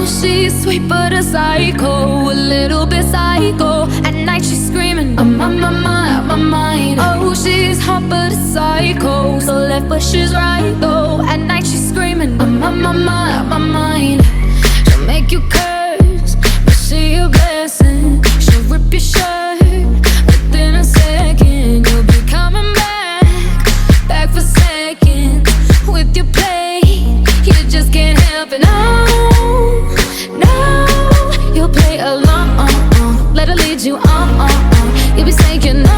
She's sweet but a psycho, a little bit psycho. At night she's screaming, I'm on my mind, out my mind. Oh, she's hot but a psycho, so left but she's right though. At night she's screaming, I'm on my mind, out my mind. She'll make you curse, but she a blessing. She'll rip your shirt within a second. You'll be coming back for seconds with your play. You just can't help it, no. You'll play along, let her lead you on. You'll be saying no.